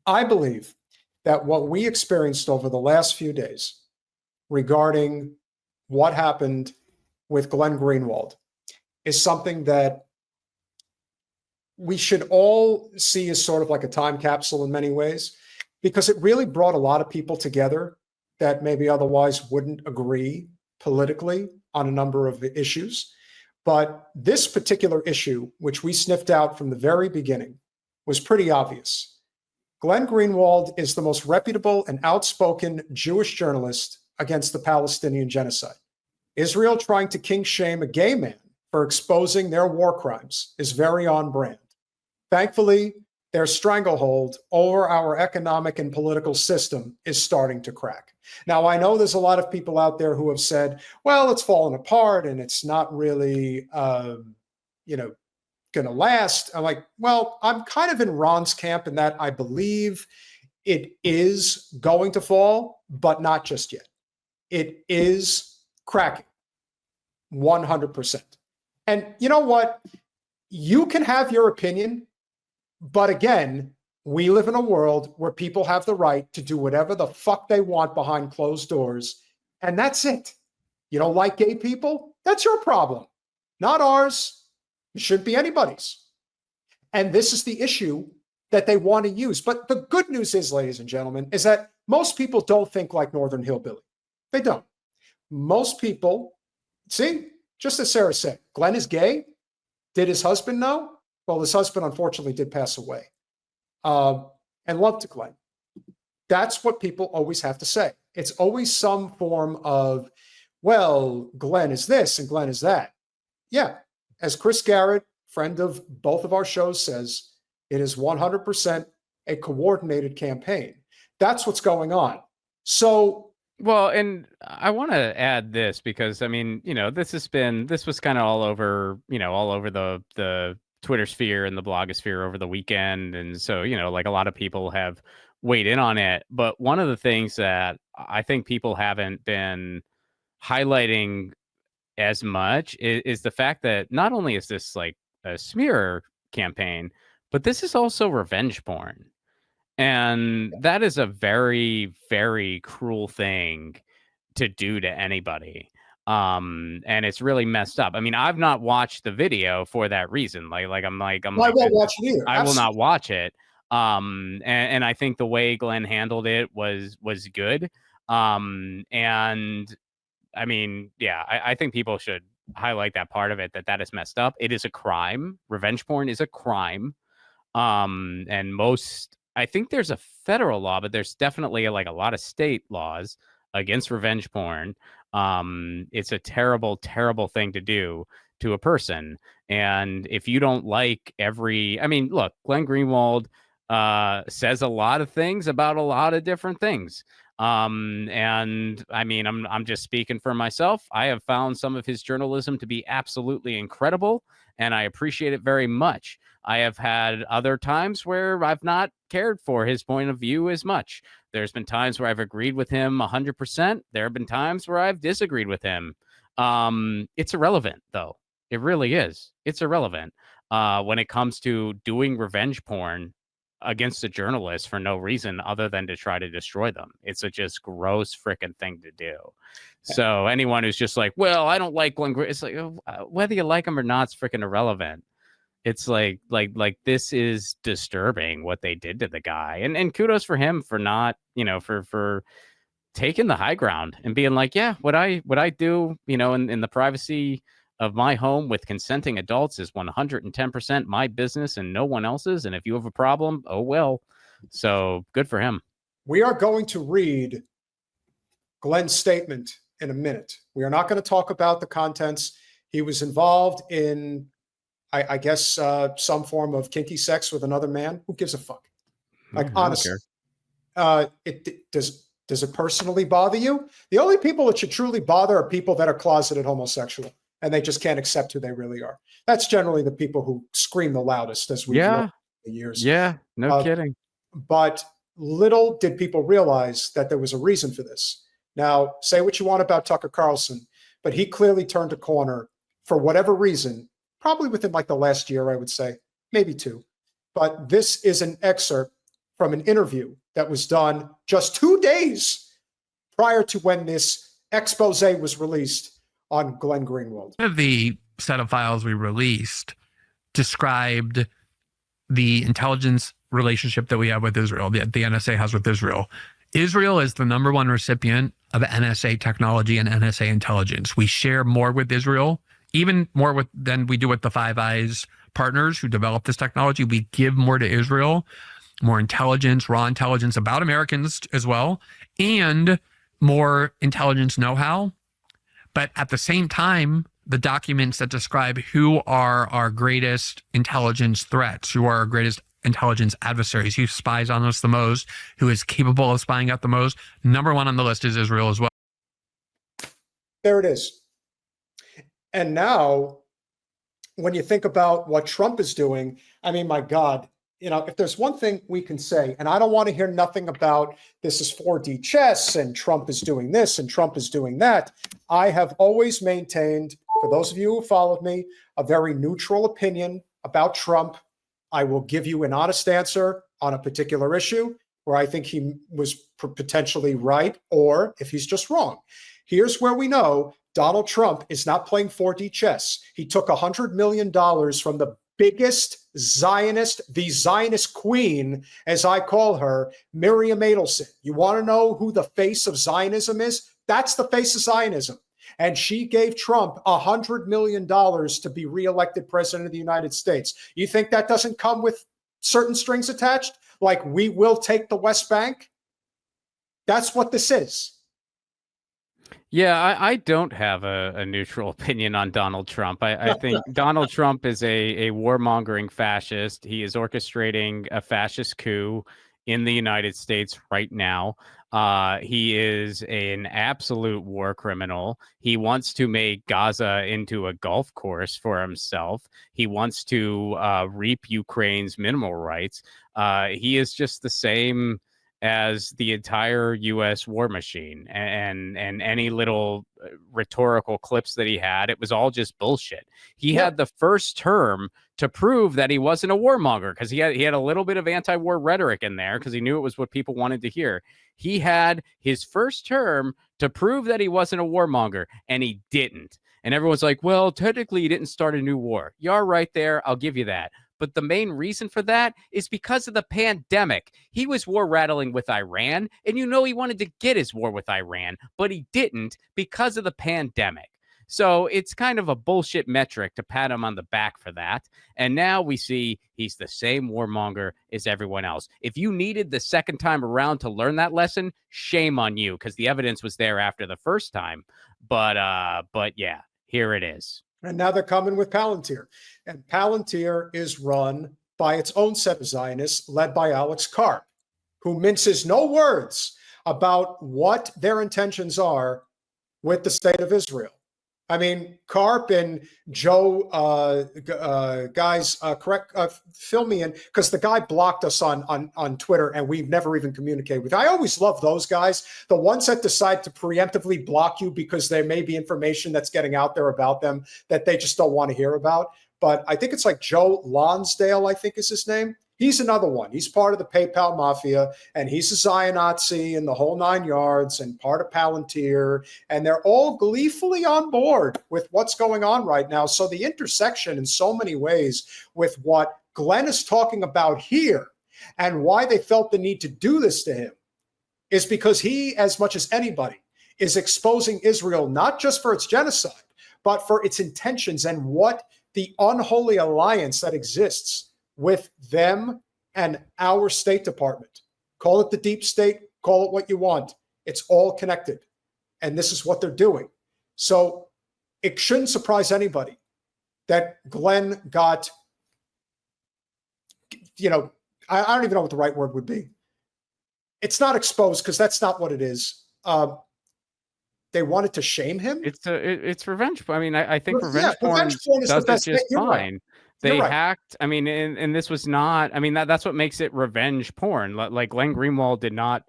I believe that what we experienced over the last few days regarding what happened with Glenn Greenwald is something that we should all see as sort of like a time capsule in many ways, because it really brought a lot of people together that maybe otherwise wouldn't agree politically on a number of issues. But this particular issue, which we sniffed out from the very beginning, was pretty obvious. Glenn Greenwald is the most reputable and outspoken Jewish journalist against the Palestinian genocide. Israel trying to kink shame a gay man for exposing their war crimes is very on brand. Thankfully, their stranglehold over our economic and political system is starting to crack. Now, I know there's a lot of people out there who have said, well, it's fallen apart and it's not really, going to last. I'm like, well, I'm kind of in Ron's camp in that I believe it is going to fall, but not just yet. It is cracking 100%. And you know what? You can have your opinion, but again, we live in a world where people have the right to do whatever the fuck they want behind closed doors, and that's it. You don't like gay people? That's your problem, not ours. It shouldn't be anybody's. And this is the issue that they want to use. But the good news is, ladies and gentlemen, is that most people don't think like Northern Hillbilly. They don't. Most people, see, just as Sarah said, Glenn is gay. Did his husband know? Well, his husband unfortunately did pass away. And love to Glenn. That's what people always have to say. It's always some form of, well, Glenn is this and Glenn is that. Yeah. As Chris Garrett, friend of both of our shows, says, it is 100% a coordinated campaign. That's what's going on. So, well, and I want to add this because, I mean, this was kind of all over the Twitter sphere and the blogosphere over the weekend. And so, like a lot of people have weighed in on it. But one of the things that I think people haven't been highlighting as much is the fact that not only is this like a smear campaign, but this is also revenge porn. And that is a very, very cruel thing to do to anybody. And it's really messed up. I mean, I've not watched the video for that reason. I won't watch it either. I will not watch it. And I think the way Glenn handled it was good. And I mean, yeah, I think people should highlight that part of it, that is messed up. It is a crime. Revenge porn is a crime. And I think there's a federal law, but there's definitely like a lot of state laws against revenge porn. It's a terrible, terrible thing to do to a person. And if you don't like look, Glenn Greenwald says a lot of things about a lot of different things. And I mean, I'm just speaking for myself. I have found some of his journalism to be absolutely incredible, and I appreciate it very much. I have had other times where I've not cared for his point of view as much. There's been times where I've agreed with him 100%. There have been times where I've disagreed with him. It's irrelevant, though. It really is. It's irrelevant when it comes to doing revenge porn against a journalist for no reason other than to try to destroy them. It's a just gross freaking thing to do. So anyone who's just like, well, I don't like Glenn, it's like, whether you like him or not, it's freaking irrelevant. It's like this is disturbing what they did to the guy, and kudos for him for not, for taking the high ground and being like, yeah, what I do, in the privacy of my home with consenting adults is 110% my business and no one else's. And if you have a problem, oh well. So good for him. We are going to read Glenn's statement in a minute. We are not going to talk about the contents. He was involved in, I guess, some form of kinky sex with another man. Who gives a fuck? Like, honestly, does it personally bother you? The only people that should truly bother are people that are closeted homosexual and they just can't accept who they really are. That's generally the people who scream the loudest, as we've learned in the years. Yeah, no kidding. But little did people realize that there was a reason for this. Now, say what you want about Tucker Carlson, but he clearly turned a corner for whatever reason, probably within like the last year, I would say, maybe two. But this is an excerpt from an interview that was done just 2 days prior to when this expose was released on Glenn Greenwald. One of the set of files we released described the intelligence relationship that we have with Israel, the NSA has with Israel. Israel is the #1 recipient of NSA technology and NSA intelligence. We share more with Israel, even more than we do with the Five Eyes partners who develop this technology. We give more to Israel, more intelligence, raw intelligence about Americans as well, and more intelligence know-how. But at the same time, the documents that describe who are our greatest intelligence threats, who are our greatest intelligence adversaries, who spies on us the most, who is capable of spying out the most, #1 on the list is Israel as well. There it is. And now, when you think about what Trump is doing, I mean, my God, if there's one thing we can say, and I don't want to hear nothing about this is 4D chess and Trump is doing this and Trump is doing that. I have always maintained, for those of you who followed me, a very neutral opinion about Trump. I will give you an honest answer on a particular issue where I think he was potentially right, or if he's just wrong. Here's where we know Donald Trump is not playing 4D chess. He took $100 million from the biggest Zionist, the Zionist queen, as I call her, Miriam Adelson. You want to know who the face of Zionism is? That's the face of Zionism. And she gave Trump $100 million to be reelected president of the United States. You think that doesn't come with certain strings attached? Like, we will take the West Bank? That's what this is. Yeah, I don't have a neutral opinion on Donald Trump. I think Donald Trump is a warmongering fascist. He is orchestrating a fascist coup in the United States right now. He is an absolute war criminal. He wants to make Gaza into a golf course for himself. He wants to reap Ukraine's mineral rights. He is just the same as the entire U.S. war machine, and any little rhetorical clips that he had, it was all just bullshit. He had the first term to prove that he wasn't a warmonger, because he had a little bit of anti-war rhetoric in there, because he knew it was what people wanted to hear. He had his first term to prove that he wasn't a warmonger, and he didn't. And everyone's like, well, technically he didn't start a new war. You're right there. I'll give you that. But the main reason for that is because of the pandemic. He was war rattling with Iran, and he wanted to get his war with Iran, but he didn't because of the pandemic. So it's kind of a bullshit metric to pat him on the back for that. And now we see he's the same warmonger as everyone else. If you needed the second time around to learn that lesson, shame on you, because the evidence was there after the first time. But yeah, here it is. And now they're coming with Palantir. And Palantir is run by its own set of Zionists, led by Alex Karp, who minces no words about what their intentions are with the state of Israel. I mean, Karp and Joe, guys, fill me in, because the guy blocked us on Twitter, and we've never even communicated with. I always love those guys, the ones that decide to preemptively block you because there may be information that's getting out there about them that they just don't want to hear about. But I think it's like Joe Lonsdale, I think is his name. He's another one. He's part of the PayPal mafia, and he's a Zionazi and the whole 9 yards, and part of Palantir. And they're all gleefully on board with what's going on right now. So the intersection in so many ways with what Glenn is talking about here and why they felt the need to do this to him is because he, as much as anybody, is exposing Israel not just for its genocide, but for its intentions and what the unholy alliance that exists with them and our State Department. Call it the deep state, call it what you want. It's all connected. And this is what they're doing. So it shouldn't surprise anybody that Glenn got, I don't even know what the right word would be. It's not exposed, because that's not what it is. They wanted to shame him. It's revenge. I mean, I think revenge porn does it just fine. Right. They hacked. I mean, and this was not. I mean, that's what makes it revenge porn. Like Glenn Greenwald did not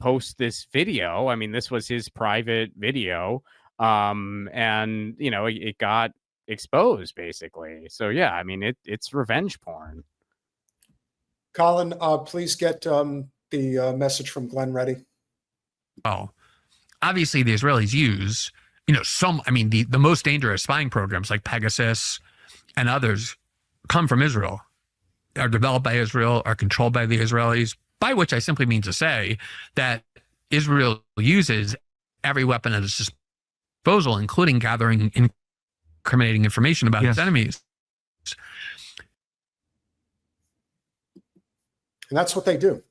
post this video. I mean, this was his private video, and it got exposed basically. So yeah, I mean, it's revenge porn. Colin, please get the message from Glenn ready. Well, obviously the Israelis use, the most dangerous spying programs like Pegasus and others come from Israel, are developed by Israel, are controlled by the Israelis, by which I simply mean to say that Israel uses every weapon at its disposal, including gathering incriminating information about its enemies. And that's what they do.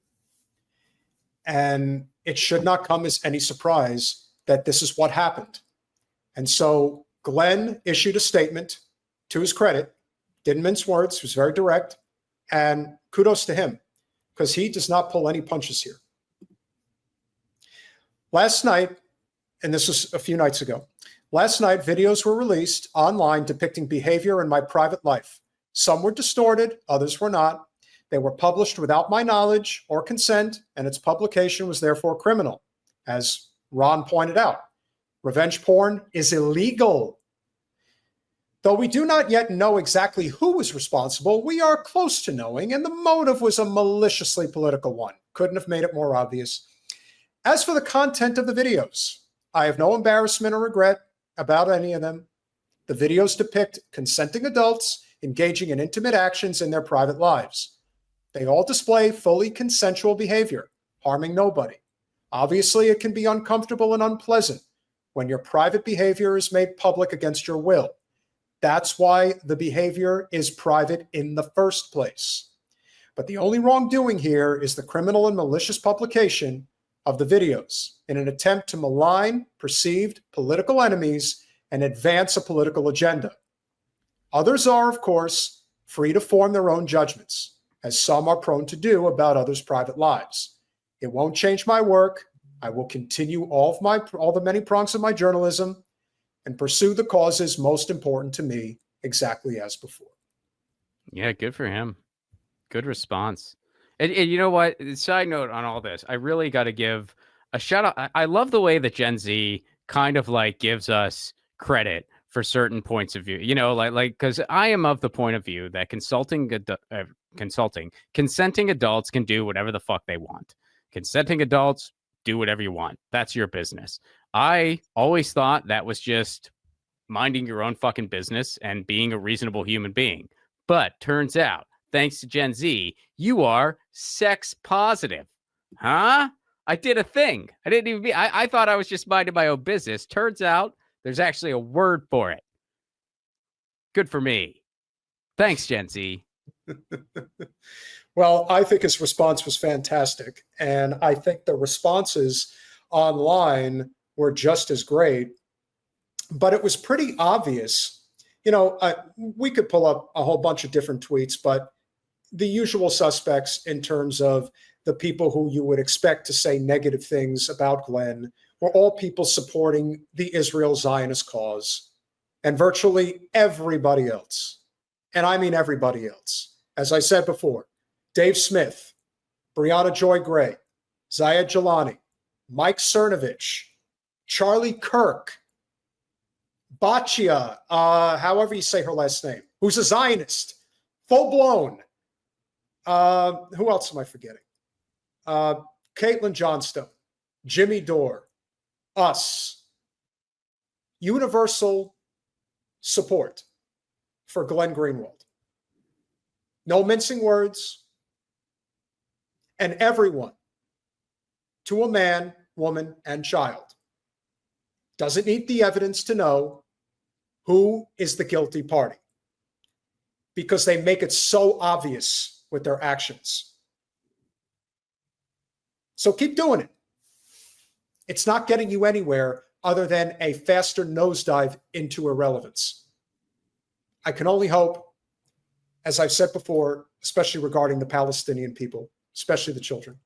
And it should not come as any surprise that this is what happened. And so Glenn issued a statement, to his credit, didn't mince words, was very direct, and kudos to him, because he does not pull any punches here. Last night, and this was a few nights ago, last night videos were released online depicting behavior in my private life. Some were distorted, others were not. They were published without my knowledge or consent, and its publication was therefore criminal. As Ron pointed out, revenge porn is illegal. Though we do not yet know exactly who was responsible, we are close to knowing, and the motive was a maliciously political one. Couldn't have made it more obvious. As for the content of the videos, I have no embarrassment or regret about any of them. The videos depict consenting adults engaging in intimate actions in their private lives. They all display fully consensual behavior, harming nobody. Obviously, it can be uncomfortable and unpleasant when your private behavior is made public against your will. That's why the behavior is private in the first place. But the only wrongdoing here is the criminal and malicious publication of the videos in an attempt to malign perceived political enemies and advance a political agenda. Others are, of course, free to form their own judgments, as some are prone to do about others' private lives. It won't change my work. I will continue all the many prongs of my journalism and pursue the causes most important to me exactly as before. Yeah, good for him. Good response. And you know what? Side note on all this, I really got to give a shout out. I love the way that Gen Z kind of like gives us credit for certain points of view. Because I am of the point of view that consenting adults can do whatever the fuck they want. Consenting adults, do whatever you want. That's your business. I always thought that was just minding your own fucking business and being a reasonable human being. But turns out, thanks to Gen Z, you are sex positive. Huh? I did a thing. I thought I was just minding my own business. Turns out there's actually a word for it. Good for me. Thanks, Gen Z. Well, I think his response was fantastic. And I think the responses online were just as great. But it was pretty obvious. We could pull up a whole bunch of different tweets, but the usual suspects in terms of the people who you would expect to say negative things about Glenn were all people supporting the Israel Zionist cause, and virtually everybody else. And I mean everybody else. As I said before, Dave Smith, Brianna Joy Gray, Zayed Jalani, Mike Cernovich, Charlie Kirk, Bachia, however you say her last name, who's a Zionist, full blown. Who else am I forgetting? Caitlin Johnstone, Jimmy Dore, us. Universal support for Glenn Greenwald. No mincing words. And everyone, to a man, woman, and child, doesn't need the evidence to know who is the guilty party, because they make it so obvious with their actions. So keep doing it. It's not getting you anywhere other than a faster nosedive into irrelevance. I can only hope, as I've said before, especially regarding the Palestinian people, especially the children,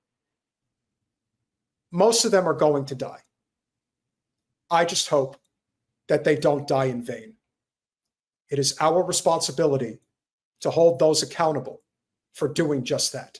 most of them are going to die. I just hope that they don't die in vain. It is our responsibility to hold those accountable for doing just that.